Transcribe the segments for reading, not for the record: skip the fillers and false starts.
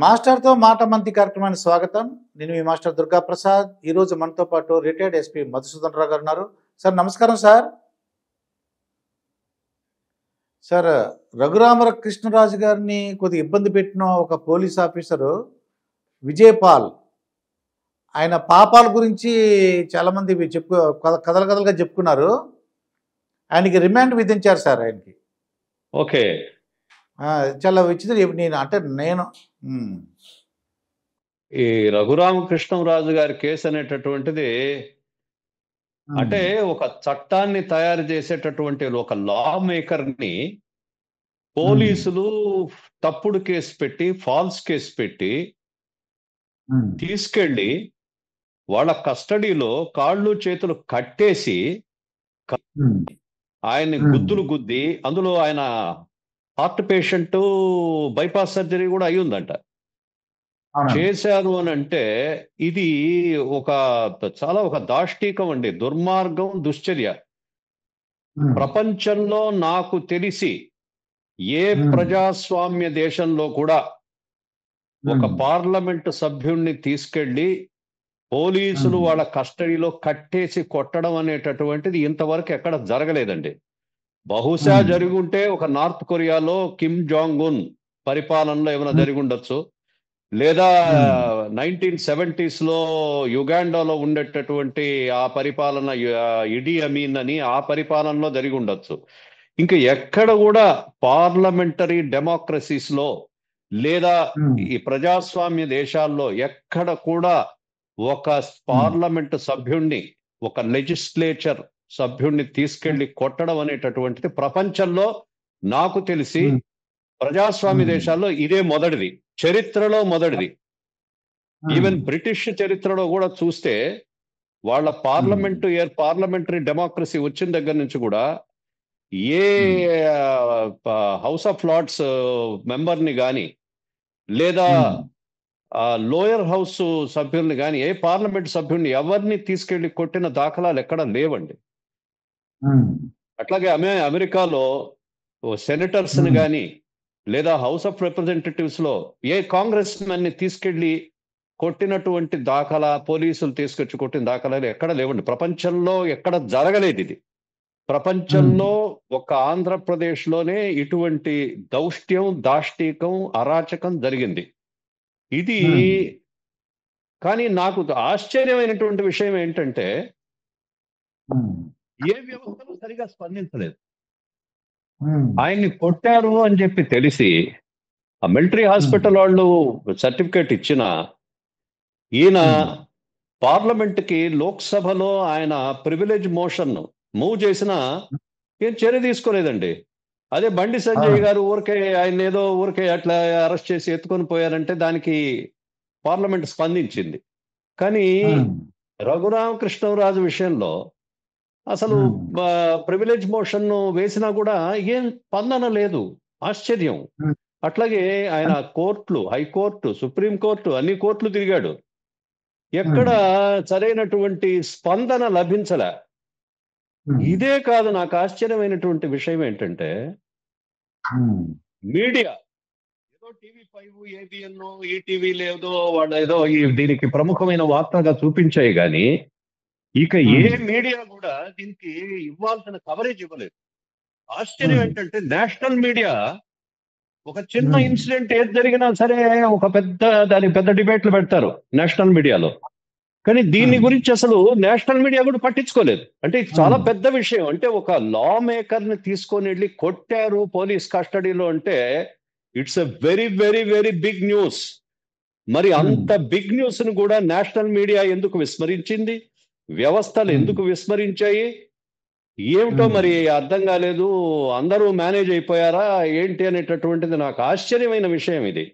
మాస్టర్తో మాట మంతి కార్యక్రమానికి స్వాగతం. నేను మీ మాస్టర్ దుర్గా ప్రసాద్. ఈరోజు మనతో పాటు రిటైర్డ్ ఎస్పీ మధుసూదన్ రావు గారు ఉన్నారు. సార్ నమస్కారం సార్. సార్, రఘురామకృష్ణరాజు గారిని కొద్దిగా ఇబ్బంది పెట్టిన ఒక పోలీస్ ఆఫీసరు విజయపాల్, ఆయన పాపాల గురించి చాలామంది కథలుగా చెప్పుకున్నారు. ఆయనకి రిమాండ్ విధించారు సార్. ఆయనకి ఓకే, చాలా విచిత్రం. నేను ఈ రఘురామకృష్ణరాజు గారి కేసు అనేటటువంటిది అంటే ఒక చట్టాన్ని తయారు చేసేటటువంటి ఒక లా మేకర్ని పోలీసులు తప్పుడు కేసు పెట్టి, ఫాల్స్ కేసు పెట్టి తీసుకెళ్ళి వాళ్ళ కస్టడీలో కాళ్ళు చేతులు కట్టేసి ఆయన్ని గుద్దులు గుద్ది, అందులో ఆయన హార్ట్ పేషెంట్, బైపాస్ సర్జరీ కూడా అయి ఉందంట, చేశారు అని అంటే ఇది చాలా ఒక దాష్టీకం అండి, దుర్మార్గం, దుశ్చర్య. ప్రపంచంలో నాకు తెలిసి ఏ ప్రజాస్వామ్య దేశంలో కూడా ఒక పార్లమెంటు సభ్యుణ్ణి తీసుకెళ్లి పోలీసులు వాళ్ళ కస్టడీలో కట్టేసి కొట్టడం అనేటటువంటిది ఇంతవరకు ఎక్కడ జరగలేదండి. బహుశా జరిగి ఉంటే ఒక నార్త్ కొరియాలో కిమ్ జాంగ్ ఉన్ పరిపాలనలో ఏమైనా జరిగి ఉండొచ్చు, లేదా 1970s లో యుగాండాలో ఉండేటటువంటి ఆ పరిపాలన, ఇడి అమీన్ అని ఆ పరిపాలనలో జరిగి ఉండొచ్చు. ఇంకా ఎక్కడ కూడా పార్లమెంటరీ డెమోక్రసీస్ లో లేదా ఈ ప్రజాస్వామ్య దేశాల్లో ఎక్కడ కూడా ఒక పార్లమెంట్ సభ్యుణ్ణి, ఒక లెజిస్లేచర్ సభ్యుణ్ణి తీసుకెళ్లి కొట్టడం అనేటటువంటిది ప్రపంచంలో నాకు తెలిసి ప్రజాస్వామ్య దేశాల్లో ఇదే మొదటిది, చరిత్రలో మొదటిది. ఈవెన్ బ్రిటిష్ చరిత్రలో కూడా చూస్తే వాళ్ళ పార్లమెంటరీ డెమోక్రసీ వచ్చిన దగ్గర నుంచి కూడా ఏ హౌస్ ఆఫ్ లార్డ్స్ మెంబర్ని కానీ లేదా లోయర్ హౌస్ సభ్యుల్ని కానీ, ఏ పార్లమెంట్ సభ్యుల్ని ఎవరిని తీసుకెళ్లి కొట్టిన దాఖలాలు ఎక్కడ లేవండి. అట్లాగే అమెరికాలో సెనేటర్స్ ని కానీ లేదా హౌస్ ఆఫ్ రిప్రజెంటేటివ్స్ లో ఏ కాంగ్రెస్ మెన్ ని తీసుకెళ్లి కొట్టినటువంటి దాఖలా, పోలీసులు తీసుకొచ్చి కొట్టిన దాఖలాలు ఎక్కడ లేవండి. ప్రపంచంలో ఎక్కడ జరగలేదు ఇది. ప్రపంచంలో ఒక ఆంధ్రప్రదేశ్ లోనే ఇటువంటి దౌష్ట్యం, దాష్టీకం, అరాచకం జరిగింది. ఇది కానీ నాకు ఆశ్చర్యమైనటువంటి విషయం ఏంటంటే ఏ వ్యవస్థలు సరిగా స్పందించలేదు. ఆయన్ని కొట్టారు అని చెప్పి తెలిసి ఆ మిలిటరీ హాస్పిటల్ వాళ్ళు సర్టిఫికేట్ ఇచ్చిన ఈయన పార్లమెంట్ కి, లోక్సభలో ఆయన ప్రివిలేజ్ మోషన్ మూవ్ చేసిన ఏం చర్య తీసుకోలేదండి. అదే బండి సంజయ్ గారు ఆయన ఏదో ఊరికే అట్లా అరెస్ట్ చేసి ఎత్తుకొని పోయారంటే దానికి పార్లమెంట్ స్పందించింది. కానీ రఘురామకృష్ణరాజు విషయంలో అసలు ప్రివిలేజ్ మోషన్ వేసినా కూడా ఏం స్పందన లేదు. ఆశ్చర్యం. అట్లాగే ఆయన కోర్టులు, హైకోర్టు, సుప్రీంకోర్టు, అన్ని కోర్టులు తిరిగాడు, ఎక్కడ సరైనటువంటి స్పందన లభించలే. ఇదే కాదు, నాకు ఆశ్చర్యమైనటువంటి విషయం ఏంటంటే మీడియా ఏదో TV5, ABN, ఈటీవీ లేదో వాళ్ళు ఏదో దీనికి ప్రముఖమైన వార్తగా చూపించాయి కానీ ఇక ఏ మీడియా కూడా దీనికి ఇవ్వాల్సిన కవరేజ్ ఇవ్వలేదు. ఆశ్చర్యం ఏంటంటే నేషనల్ మీడియా ఒక చిన్న ఇన్సిడెంట్ ఏది జరిగినా సరే ఒక పెద్ద డిబేట్లు పెడతారు నేషనల్ మీడియాలో. కానీ దీని గురించి అసలు నేషనల్ మీడియా కూడా పట్టించుకోలేదు. అంటే ఇది చాలా పెద్ద విషయం. అంటే ఒక లా మేకర్ ని తీసుకొని వెళ్ళి కొట్టారు పోలీస్ కస్టడీలో అంటే it's a very very very big news. మరి అంత బిగ్ న్యూస్ ను కూడా నేషనల్ మీడియా ఎందుకు విస్మరించింది? వ్యవస్థలు ఎందుకు విస్మరించాయి? ఏమిటో మరి అర్థం కాలేదు. అందరూ మేనేజ్ అయిపోయారా ఏంటి అనేటటువంటిది నాకు ఆశ్చర్యమైన విషయం ఇది.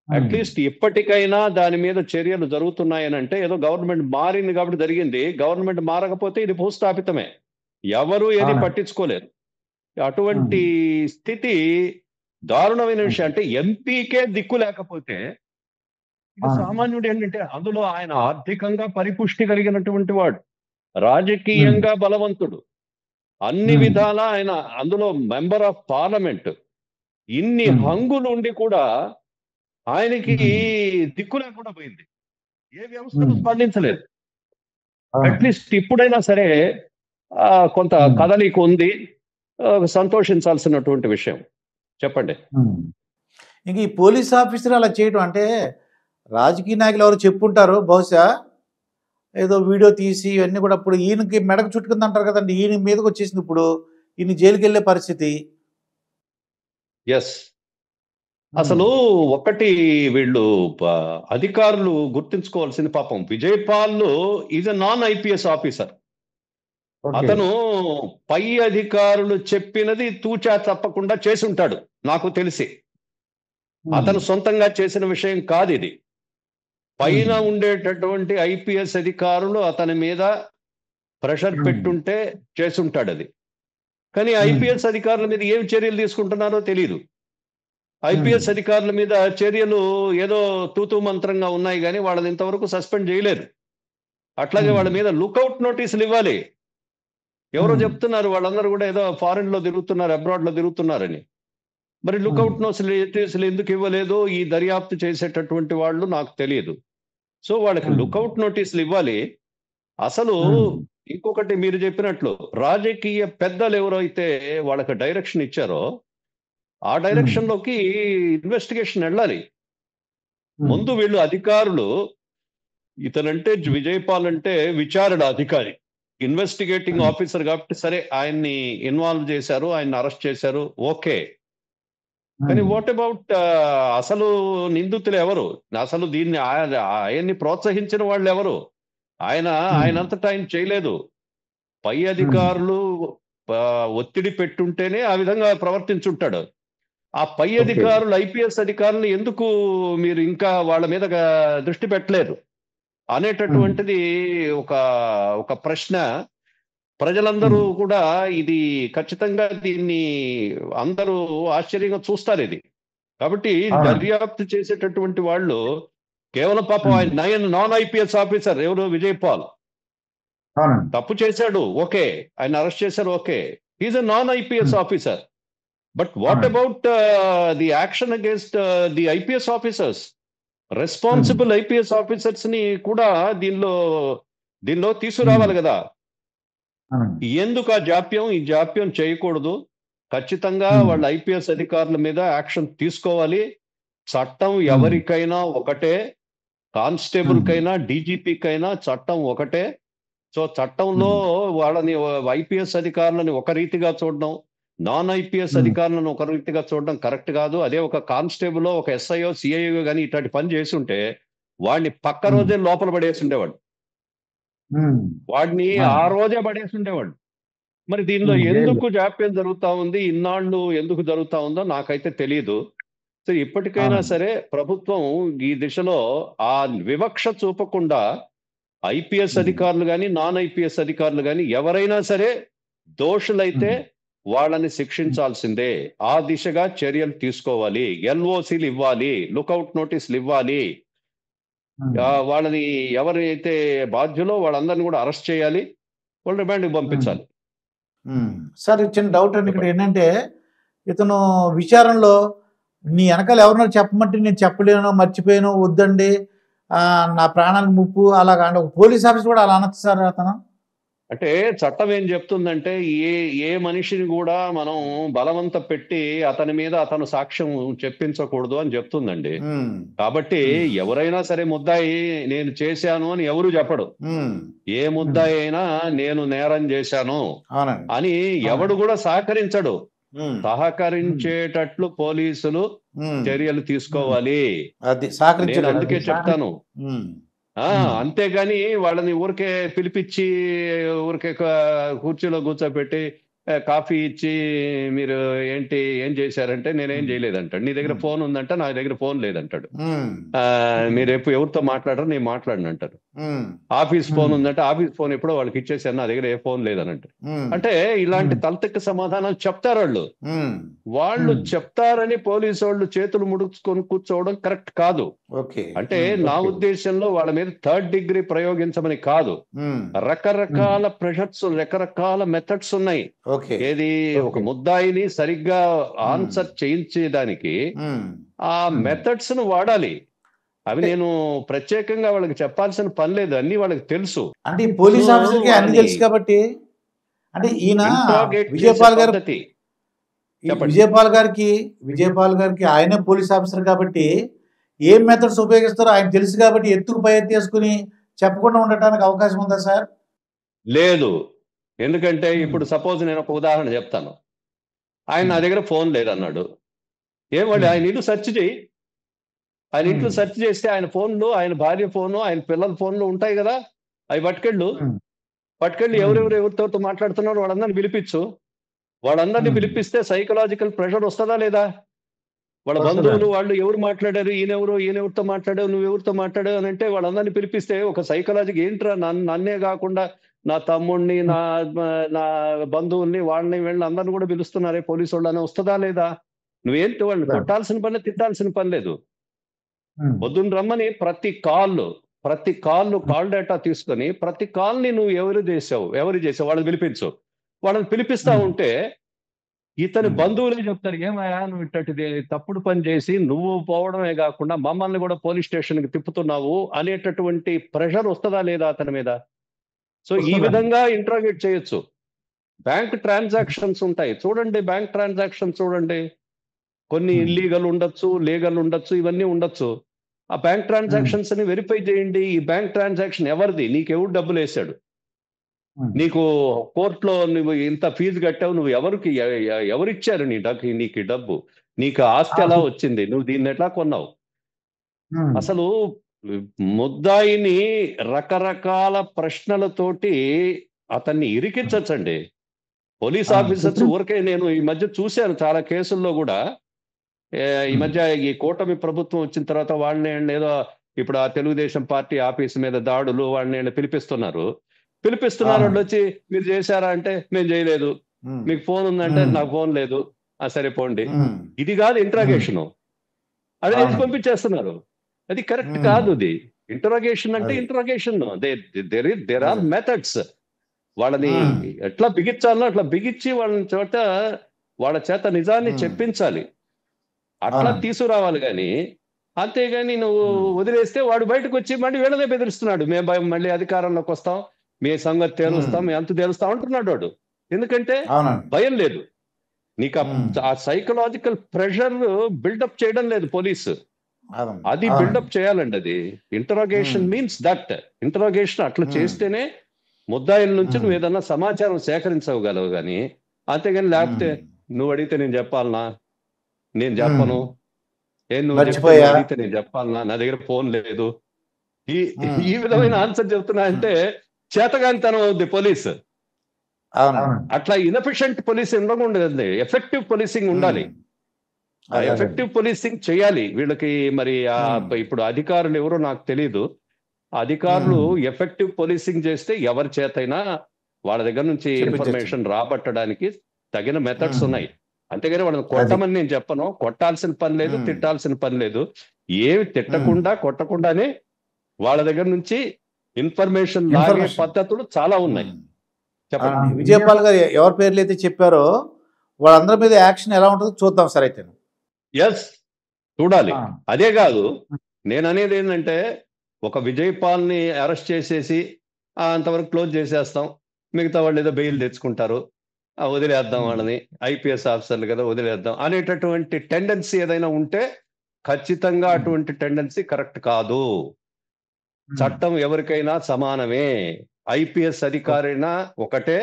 అట్లీస్ట్ ఇప్పటికైనా దాని మీద చర్యలు జరుగుతున్నాయని అంటే ఏదో గవర్నమెంట్ మారింది కాబట్టి జరిగింది. గవర్నమెంట్ మారకపోతే ఇది భూస్థాపితమే, ఎవరు ఏది పట్టించుకోలేరు. అటువంటి స్థితి దారుణమైన విషయం. అంటే ఎంపీకే దిక్కు లేకపోతే సామాన్యుడు ఏంటంటే అందులో ఆయన ఆర్థికంగా పరిపుష్టి కలిగినటువంటి వాడు, రాజకీయంగా బలవంతుడు, అన్ని విధాలా ఆయన అందులో మెంబర్ ఆఫ్ పార్లమెంట్, ఇన్ని హంగులు ఉండి కూడా ఆయనకి దిక్కు లేకుండా పోయింది. ఏ వ్యవస్థను స్పందించలేదు. అట్లీస్ట్ ఇప్పుడైనా సరే కొంత కదలిక ఉంది, సంతోషించాల్సినటువంటి విషయం. చెప్పండి. ఇంక ఈ పోలీస్ ఆఫీసర్ అలా చేయడం అంటే రాజకీయ నాయకులు ఎవరు చెప్పుంటారు బహుశా, ఏదో వీడియో తీసి ఇవన్నీ కూడా. ఇప్పుడు ఈయనకి మెడకు చుట్టుకుంది అంటారు కదండి, ఈయన మీదకి వచ్చేసింది ఇప్పుడు, ఈయన జైలుకి వెళ్ళే పరిస్థితి. ఎస్, అసలు ఒకటి వీళ్ళు అధికారులు గుర్తించుకోవాల్సింది, పాపం Vijaypal is a non IPS officer. అతను పై అధికారులు చెప్పినది తూచా తప్పకుండా చేసి ఉంటాడు నాకు తెలిసి. అతను సొంతంగా చేసిన విషయం కాదు ఇది. పైన ఉండేటటువంటి ఐపీఎస్ అధికారులు అతని మీద ప్రెషర్ పెట్టుంటే చేసుంటాడు అది. కానీ ఐపీఎస్ అధికారుల మీద ఏం చర్యలు తీసుకుంటున్నారో తెలియదు. ఐపీఎస్ అధికారుల మీద చర్యలు ఏదో తూతూ మంత్రంగా ఉన్నాయి, కానీ వాళ్ళని ఇంతవరకు సస్పెండ్ చేయలేరు. అట్లాగే వాళ్ళ మీద లుకౌట్ నోటీసులు ఇవ్వాలి. ఎవరో చెప్తున్నారు వాళ్ళందరూ కూడా ఏదో ఫారెన్ లో తిరుగుతున్నారు, అబ్రాడ్ లో తిరుగుతున్నారని. మరి లుకౌట్ నోటీసులు ఎందుకు ఇవ్వలేదు ఈ దర్యాప్తు చేసేటటువంటి వాళ్ళు నాకు తెలియదు. సో వాళ్ళకి లుకౌట్ నోటీసులు ఇవ్వాలి. అసలు ఇంకొకటి, మీరు చెప్పినట్లు రాజకీయ పెద్దలు ఎవరైతే వాళ్ళకి డైరెక్షన్ ఇచ్చారో ఆ డైరెక్షన్ లోకి ఇన్వెస్టిగేషన్ వెళ్ళాలి. ముందు వీళ్ళు అధికారులు, ఇతనంటే విజయపాల్ అంటే విచారణ అధికారి, ఇన్వెస్టిగేటింగ్ ఆఫీసర్ కాబట్టి సరే ఆయన్ని ఇన్వాల్వ్ చేశారు, ఆయన్ని అరెస్ట్ చేశారు, ఓకే. కానీ వాట్ అబౌట్ అసలు నిందితులు ఎవరు? అసలు దీన్ని ఆయన్ని ప్రోత్సహించిన వాళ్ళు ఎవరు? ఆయనంతటా ఆయన చేయలేదు. పై అధికారులు ఒత్తిడి పెట్టుంటేనే ఆ విధంగా ప్రవర్తించుంటాడు. ఆ పై అధికారులు, ఐపీఎస్ అధికారులు ఎందుకు మీరు ఇంకా వాళ్ళ మీద దృష్టి పెట్టలేరు అనేటటువంటిది ఒక ప్రశ్న. ప్రజలందరూ కూడా ఇది ఖచ్చితంగా దీన్ని అందరూ ఆశ్చర్యంగా చూస్తారు ఇది. కాబట్టి దర్యాప్తు చేసేటటువంటి వాళ్ళు కేవలం పాపం ఆయన నాన్ ఐపీఎస్ ఆఫీసర్ ఎవరు, విజయపాల్ తప్పు చేశాడు, ఓకే, ఆయన అరెస్ట్ చేశారు, okay, he's a non IPS officer. But what about the action against the IPS officers? Responsible IPS officers ని కూడా దీనిలో తీసుకురావాలి కదా. ఎందుకు ఆ జాప్యం? ఈ జాప్యం చేయకూడదు. ఖచ్చితంగా వాళ్ళ ఐపీఎస్ అధికారుల మీద యాక్షన్ తీసుకోవాలి. చట్టం ఎవరికైనా ఒకటే, కానిస్టేబుల్ కైనా డీజీపీకైనా చట్టం ఒకటే. సో చట్టంలో వాళ్ళని ఐపీఎస్ అధికారులని ఒక రీతిగా చూడడం, నాన్ ఐపీఎస్ అధికారులను ఒక రీతిగా చూడడం కరెక్ట్ కాదు. అదే ఒక కానిస్టేబుల్, ఒక ఎస్ఐఓ, సిఐఓ కానీ ఇట్లాంటి పని చేసి ఉంటే వాడిని పక్క రోజే లోపల పడేసి ఉండేవాడు, వాడిని ఆ రోజే పడేసి ఉండేవాడు. మరి దీనిలో ఎందుకు జాప్యం జరుగుతా ఉంది, ఇన్నాళ్ళు ఎందుకు జరుగుతా ఉందో నాకైతే తెలియదు. సో ఇప్పటికైనా సరే ప్రభుత్వం ఈ దిశలో ఆ వివక్ష చూపకుండా ఐపీఎస్ అధికారులు కానీ నాన్ ఐపీఎస్ అధికారులు కానీ ఎవరైనా సరే దోషులైతే వాళ్ళని శిక్షించాల్సిందే. ఆ దిశగా చర్యలు తీసుకోవాలి, ఎల్ఓసీలు ఇవ్వాలి, లుకౌట్ నోటీసులు ఇవ్వాలి. వాళ్ళని ఎవరైతే బాధ్యులో వాళ్ళందరినీ కూడా అరెస్ట్ చేయాలి, వాళ్ళు రిమాండ్కి పంపించాలి. సార్ చిన్న డౌట్ అండి ఇక్కడ ఏంటంటే, ఇతను విచారణలో నీ వెనకాల ఎవరినో చెప్పమంటే నేను చెప్పలేను, మర్చిపోయాను, వద్దండి, నా ప్రాణానికి ముప్పు, అలాగా అంటే ఒక పోలీస్ ఆఫీసర్ కూడా అలా అనొచ్చు సార్ అతను? అంటే చట్టం ఏం చెప్తుందంటే ఏ మనిషిని కూడా మనం బలవంత పెట్టి అతని మీద అతను సాక్ష్యం చెప్పించకూడదు అని చెప్తుందండి. కాబట్టి ఎవరైనా సరే ముద్దాయి నేను చేశాను అని ఎవరు చెప్పడు. ఏ ముద్దాయి అయినా నేను నేరం చేశాను అని ఎవడు కూడా సహకరించడు. సహకరించేటట్లు పోలీసులు చర్యలు తీసుకోవాలి. నేను అందుకే చెప్తాను. అంతేగాని వాళ్ళని ఊరికే పిలిపించి ఊరికే కుర్చీలో కూర్చోబెట్టి కాఫీ ఇచ్చి మీరు ఏం చేశారంటే నేనేం చేయలేదంటాడు. నీ దగ్గర ఫోన్ ఉందంట, నా దగ్గర ఫోన్ లేదంటాడు. మీరు ఎవరితో మాట్లాడరు, నేను మాట్లాడను అంటారు. ఆఫీస్ ఫోన్ ఉందంటే ఆఫీస్ ఫోన్ ఎప్పుడో వాళ్ళకి ఇచ్చేసాను, నా దగ్గర ఏ ఫోన్ లేదని అంటారు. అంటే ఇలాంటి తలతెక్క సమాధానాలు చెప్తారు వాళ్ళు చెప్తారని పోలీసు వాళ్ళు చేతులు ముడుచుకొని కూర్చోవడం కరెక్ట్ కాదు. అంటే నా ఉద్దేశంలో వాళ్ళ మీద థర్డ్ డిగ్రీ ప్రయోగించమని కాదు, రకరకాల ప్రెషర్స్, రకరకాల మెథడ్స్ ఉన్నాయి. ఓకే. ఏది ఒక ఓకే. ముద్దాయిని సరిగ్గా ఆన్సర్ చేయించేదానికి ఆ మెథడ్స్ ను వాడాలి. అవి అంటే నేను ప్రత్యేకంగా వాళ్ళకి చెప్పాల్సిన పని లేదు, అన్ని వాళ్ళకి తెలుసు. అంటే ఈ పోలీస్ సో ఆఫీసర్కి అన్ని వాళ్ళని తెలుసు కాబట్టి, అంటే ఈయన ఇంట్రాగేట్ చేసే విజయపాల్ గారు, పద్ధతి ఈ చెప్పండి. విజయపాల్ గారికి ఆయనే పోలీస్ ఆఫీసర్ కాబట్టి ఏం మెథడ్స్ ఉపయోగిస్తారో ఆయన తెలుసు కాబట్టి ఎత్తుకు పై ఎత్తు వేసుకుని చెప్పకుండా ఉండటానికి అవకాశం ఉందా సార్? లేదు. ఎందుకంటే ఇప్పుడు సపోజ్ నేను ఒక ఉదాహరణ చెప్తాను. ఆయన నా దగ్గర ఫోన్ లేదన్నాడు. ఏమండి ఆయన ఇల్లు సెర్చ్ చేయి. ఆయన ఇంట్లో సెర్చ్ చేస్తే ఆయన ఫోన్లు, ఆయన భార్య ఫోను, ఆయన పిల్లల ఫోన్లు ఉంటాయి కదా, అవి పట్టుకెళ్ళి ఎవరెవరితో మాట్లాడుతున్నారో వాళ్ళందరినీ పిలిపించు. వాళ్ళందరినీ పిలిపిస్తే సైకలాజికల్ ప్రెషర్ వస్తుందా లేదా? వాళ్ళ బంధువులు వాళ్ళు ఎవరు మాట్లాడారు, ఈయనెవరితో మాట్లాడావు, నువ్వెవరితో మాట్లాడావు అని అంటే వాళ్ళందరినీ పిలిపిస్తే ఒక సైకలాజికి ఏంట్రా నన్నే కాకుండా నా తమ్ముడిని, నా బంధువుల్ని, వాళ్ళని వీళ్ళని అందరిని కూడా పిలుస్తున్నారే పోలీసు వాళ్ళని వస్తుందా లేదా? నువ్వేంటి వాళ్ళని కొట్టాల్సిన పని, తిట్టాల్సిన పని లేదు. పొద్దున్న రమ్మని ప్రతి కాల్ డేటా తీసుకొని ప్రతి కాల్ని నువ్వు ఎవరు చేసావు వాళ్ళని పిలిపించు. వాళ్ళని పిలిపిస్తా ఉంటే ఇతని బంధువులే చెప్తారు, ఏమయ్యా నువ్వు ఇట్టటిది తప్పుడు పని చేసి నువ్వు పోవడమే కాకుండా మమ్మల్ని కూడా పోలీస్ స్టేషన్కి తిప్పుతున్నావు అనేటటువంటి ప్రెషర్ వస్తుందా లేదా అతని మీద? సో ఈ విధంగా ఇంట్రాగేట్ చేయొచ్చు. బ్యాంక్ ట్రాన్సాక్షన్స్ ఉంటాయి చూడండి, చూడండి, కొన్ని ఇల్లీగల్ ఉండొచ్చు, లీగల్ ఉండొచ్చు, ఇవన్నీ ఉండొచ్చు. ఆ బ్యాంక్ ట్రాన్సాక్షన్స్ ని వెరిఫై చేయండి. ఈ బ్యాంక్ ట్రాన్సాక్షన్ ఎవరిది, నీకు ఎవరు డబ్బులు వేశాడు, నీకు కోర్టులో నువ్వు ఇంత ఫీజు కట్టావు, నువ్వు ఎవరిచ్చారు నీకు డబ్బు, నీకు ఆస్తి ఎలా వచ్చింది, నువ్వు దీన్ని ఎట్లా కొన్నావు? అసలు ముద్దాయిని రకరకాల ప్రశ్నలతోటి అతన్ని ఇరికించచ్చండి. పోలీస్ ఆఫీసర్స్ ఊరికే, నేను ఈ మధ్య చూశాను చాలా కేసుల్లో కూడా, ఈ మధ్య ఈ కూటమి ప్రభుత్వం వచ్చిన తర్వాత వాళ్ళని ఏదో ఇప్పుడు ఆ తెలుగుదేశం పార్టీ ఆఫీస్ మీద దాడులు, వాళ్ళని పిలిపిస్తున్నారు. వాళ్ళు వచ్చి మీరు చేశారా అంటే మేము చేయలేదు, మీకు ఫోన్ ఉందంటే నాకు ఫోన్ లేదు, సరే పోండి. ఇది కాదు ఇంట్రాగేషన్, అది తెలిసి పంపించేస్తున్నారు. అది కరెక్ట్ కాదు. అది ఇంట్రాగేషన్ అంటే ఇంట్రాగేషన్, దేర్ ఆర్ మెథడ్స్. వాళ్ళని ఎట్లా బిగించాలో అట్లా బిగించి వాళ్ళ చేత నిజాన్ని చెప్పించాలి, అట్లా తీసుకురావాలి. కానీ అంతేగాని నువ్వు వదిలేస్తే వాడు బయటకు వచ్చి మళ్ళీ వీళ్ళనే బెదిరిస్తున్నాడు, మేము మళ్ళీ అధికారంలోకి వస్తాం, మీ సంగతి తేలుస్తాం, మీ అంత తేలుస్తాం అంటున్నాడు వాడు. ఎందుకంటే భయం లేదు నీకు, ఆ సైకలాజికల్ ప్రెషర్ బిల్డప్ చేయడం లేదు పోలీసు. అది బిల్డప్ చేయాలండి. అది ఇంటరాగేషన్ మీన్స్ దట్. ఇంటరాగేషన్ అట్లా చేస్తేనే ముద్దాయిల నుంచి నువ్వు ఏదన్నా సమాచారం సేకరించగలవు. కానీ అంతేగాని లేకపోతే నువ్వు అడిగితే నేను చెప్పాలనా, నేను చెప్పను, నువ్వు అడిగితే నేను చెప్పాలనా, నా దగ్గర ఫోన్ లేదు, ఈ విధమైన ఆన్సర్ చెప్తున్నా అంటే చేతగానితనం అవుద్ది పోలీసు. అట్లా ఇన్ఎఫిషియెంట్ పోలీసింగ్ ఉండకూడదండి, ఎఫెక్టివ్ పోలీసింగ్ ఉండాలి. ఆ ఎఫెక్టివ్ పోలీసింగ్ చేయాలి వీళ్ళకి. మరి ఇప్పుడు అధికారులు ఎవరో నాకు తెలీదు, అధికారులు ఎఫెక్టివ్ పోలీసింగ్ చేస్తే ఎవరి చేతైనా వాళ్ళ దగ్గర నుంచి ఇన్ఫర్మేషన్ రాబట్టడానికి తగిన మెథడ్స్ ఉన్నాయి. అంతేగాని వాళ్ళని కొట్టమని నేను చెప్పను, కొట్టాల్సిన పని లేదు, తిట్టాల్సిన పని లేదు. ఏమి తిట్టకుండా కొట్టకుండానే వాళ్ళ దగ్గర నుంచి ఇన్ఫర్మేషన్ లాగే పద్ధతులు చాలా ఉన్నాయి. చెప్పండి. విజయపాల్ గారు ఎవరి పేర్లు అయితే చెప్పారో వాళ్ళందరి మీద యాక్షన్ ఎలా ఉంటుందో చూద్దాం సార్ అయితే. ఎస్, చూడాలి. అదే కాదు నేను అనేది ఏంటంటే, ఒక విజయపాల్ ని అరెస్ట్ చేసేసి అంతవరకు క్లోజ్ చేసేస్తాం, మిగతా వాళ్ళు ఏదో బెయిల్ తెచ్చుకుంటారు, వదిలేద్దాం వాళ్ళని, ఐపీఎస్ ఆఫీసర్లు కదా వదిలేద్దాం అనేటటువంటి టెండెన్సీ ఏదైనా ఉంటే ఖచ్చితంగా అటువంటి టెండెన్సీ కరెక్ట్ కాదు. చట్టం ఎవరికైనా సమానమే. ఐపీఎస్ అధికారైనా ఒకటే,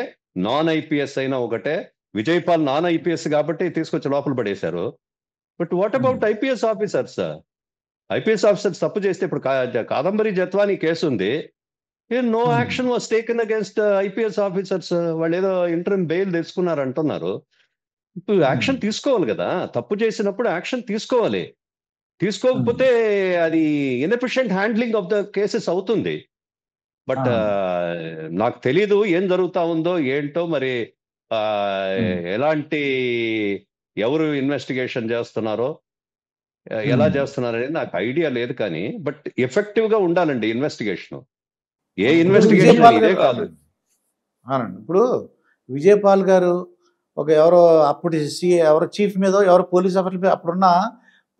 నాన్ ఐపీఎస్ అయినా ఒకటే. విజయపాల్ నాన్ ఐపీఎస్ కాబట్టి తీసుకొచ్చి లోపల పడేశారు. But what about IPS officers? IPS officers తప్పు చేస్తే, ఇప్పుడు కాదంబరి జత్వానీ కేసు ఉంది, no action was taken against IPS officers. వాళ్ళు ఏదో ఇంటర్మ్ బెయిల్ తెచ్చుకున్నారు అంటున్నారు. ఇప్పుడు యాక్షన్ తీసుకోవాలి కదా, తప్పు చేసినప్పుడు యాక్షన్ తీసుకోవాలి. తీసుకోకపోతే అది inefficient handling of the cases అవుతుంది. బట్ నాకు తెలీదు ఏం జరుగుతా ఉందో ఏంటో, మరి ఎలాంటి ఎవరు ఇన్వెస్టిగేషన్ చేస్తున్నారో, ఎలా చేస్తున్నారు అనేది నాకు ఐడియా లేదు. కానీ బట్ ఎఫెక్టివ్ గా ఉండాలండి ఇన్వెస్టిగేషన్. ఏ ఇన్వెస్టిగేషన్ ఇదే కాదు. ఇప్పుడు విజయపాల్ గారు ఒక ఎవరో అప్పుడు ఎవరో చీఫ్ మీద ఎవరో పోలీస్ ఆఫీసర్ అప్పుడున్న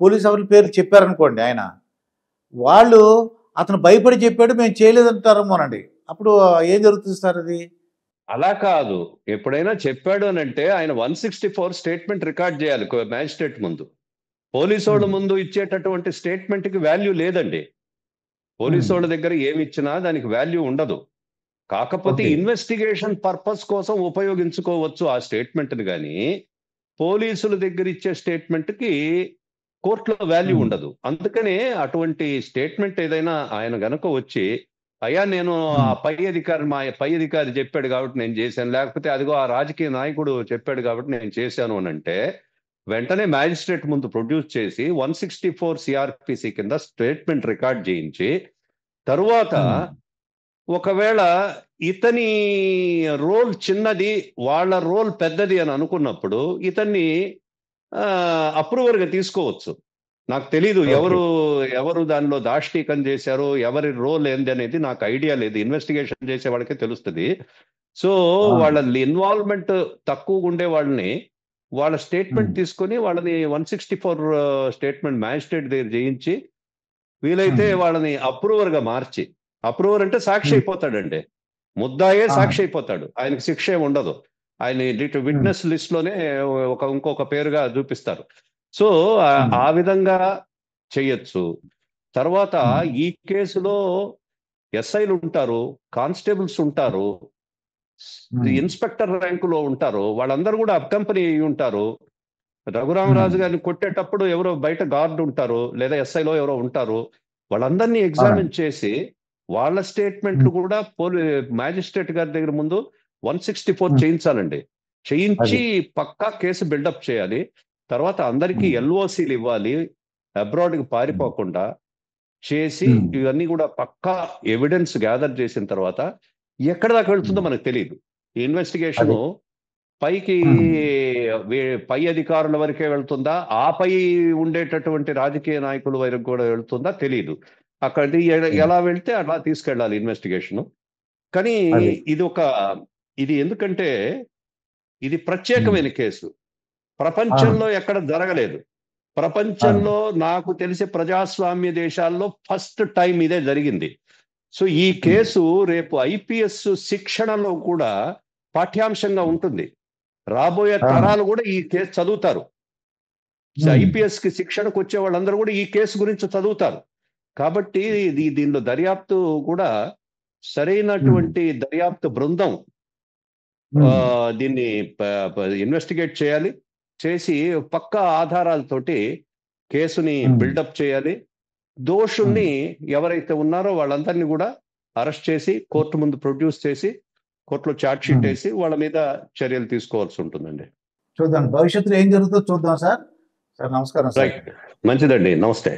పోలీస్ ఆఫీసర్ పేరు చెప్పారనుకోండి, ఆయన వాళ్ళు అతను భయపడి చెప్పాడు మేము చేయలేదంటారేమోనండి. అప్పుడు ఏం జరుగుతుంది సార్ అది? అలా కాదు, ఎప్పుడైనా చెప్పాడు అని అంటే ఆయన 164 స్టేట్మెంట్ రికార్డ్ చేయాలి మ్యాజిస్ట్రేట్ ముందు. పోలీసు వాళ్ళ ముందు ఇచ్చేటటువంటి స్టేట్మెంట్ కి వాల్యూ లేదండి. పోలీసు వాళ్ళ దగ్గర ఏమి ఇచ్చినా దానికి వాల్యూ ఉండదు. కాకపోతే ఇన్వెస్టిగేషన్ పర్పస్ కోసం ఉపయోగించుకోవచ్చు ఆ స్టేట్మెంట్ ని, కానీ పోలీసుల దగ్గర ఇచ్చే స్టేట్మెంట్ కి కోర్టులో వాల్యూ ఉండదు. అందుకనే అటువంటి స్టేట్మెంట్ ఏదైనా ఆయన గనక వచ్చి అయ్యా నేను ఆ మా పై అధికారి చెప్పాడు కాబట్టి నేను చేశాను, లేకపోతే అదిగో ఆ రాజకీయ నాయకుడు చెప్పాడు కాబట్టి నేను చేశాను అని అంటే వెంటనే మ్యాజిస్ట్రేట్ ముందు ప్రొడ్యూస్ చేసి 164 సిఆర్పిసి కింద స్టేట్మెంట్ రికార్డ్ చేయించి తరువాత ఒకవేళ ఇతని రోల్ చిన్నది వాళ్ళ రోల్ పెద్దది అని అనుకున్నప్పుడు ఇతన్ని అప్రూవర్గా తీసుకోవచ్చు. నాకు తెలీదు ఎవరు దానిలో దాష్టీకం చేశారు, ఎవరి రోల్ ఏంది అనేది నాకు ఐడియా లేదు. ఇన్వెస్టిగేషన్ చేసే వాళ్ళకే తెలుస్తుంది. సో వాళ్ళ ఇన్వాల్వ్మెంట్ తక్కువగా ఉండే వాళ్ళని వాళ్ళ స్టేట్మెంట్ తీసుకొని వాళ్ళని 164 స్టేట్మెంట్ మ్యాజిస్ట్రేట్ దగ్గర చేయించి వీలైతే వాళ్ళని అప్రూవర్ గా మార్చి, అప్రూవర్ అంటే సాక్షి అయిపోతాడండి, ముద్దాయే సాక్షి అయిపోతాడు, ఆయనకు శిక్ష ఏమి ఉండదు. ఆయన విట్నెస్ లిస్ట్ లోనే ఇంకొక పేరుగా చూపిస్తారు. సో ఆ విధంగా చెయ్యొచ్చు. తర్వాత ఈ కేసులో ఎస్ఐలు ఉంటారు, కానిస్టేబుల్స్ ఉంటారు, ఇన్స్పెక్టర్ ర్యాంకులో ఉంటారు, వాళ్ళందరూ కూడా అప్ కంపెనీ ఉంటారు. రఘురామరాజు గారిని కొట్టేటప్పుడు ఎవరో బయట గార్డు ఉంటారు, లేదా ఎస్ఐలో ఎవరో ఉంటారు. వాళ్ళందరినీ ఎగ్జామిన్ చేసి వాళ్ళ స్టేట్మెంట్లు కూడా మ్యాజిస్ట్రేట్ గారి దగ్గర ముందు 164 చేయించాలండి. చేయించి పక్కా కేసు బిల్డప్ చేయాలి. తర్వాత అందరికీ ఎల్ఓసీలు ఇవ్వాలి, అబ్రాడ్కి పారిపోకుండా చేసి ఇవన్నీ కూడా పక్కా ఎవిడెన్స్ గ్యాదర్ చేసిన తర్వాత ఎక్కడ దాకా వెళ్తుందో మనకు తెలియదు. ఈ ఇన్వెస్టిగేషన్ పై అధికారుల వరకే వెళ్తుందా, ఆపై ఉండేటటువంటి రాజకీయ నాయకుల వరకు కూడా వెళ్తుందా తెలియదు. అక్కడ ఎలా వెళ్తే అలా తీసుకెళ్ళాలి ఇన్వెస్టిగేషన్. కానీ ఇది ఎందుకంటే ఇది ప్రత్యేకమైన కేసు, ప్రపంచంలో ఎక్కడ జరగలేదు. ప్రపంచంలో నాకు తెలిసి ప్రజాస్వామ్య దేశాల్లో ఫస్ట్ టైం ఇదే జరిగింది. సో ఈ కేసు రేపు ఐపీఎస్ శిక్షణలో కూడా పాఠ్యాంశంగా ఉంటుంది. రాబోయే తరాలు కూడా ఈ కేసు చదువుతారు. ఐపీఎస్ కి శిక్షణకు వచ్చే వాళ్ళందరూ కూడా ఈ కేసు గురించి చదువుతారు. కాబట్టి దీనిలో దర్యాప్తు కూడా సరైనటువంటి దర్యాప్తు బృందం దీన్ని ఇన్వెస్టిగేట్ చేయాలి, చేసి పక్కా ఆధారాలతోటి కేసుని బిల్డప్ చేయాలి. దోషుల్ని ఎవరైతే ఉన్నారో వాళ్ళందరినీ కూడా అరెస్ట్ చేసి కోర్టు ముందు ప్రొడ్యూస్ చేసి కోర్టులో ఛార్జ్ షీట్ వేసి వాళ్ళ మీద చర్యలు తీసుకోవాల్సి ఉంటుందండి. చూద్దాం భవిష్యత్తులో ఏం జరుగుతుందో చూద్దాం సార్. నమస్కారం. రైట్, మంచిదండి, నమస్తే.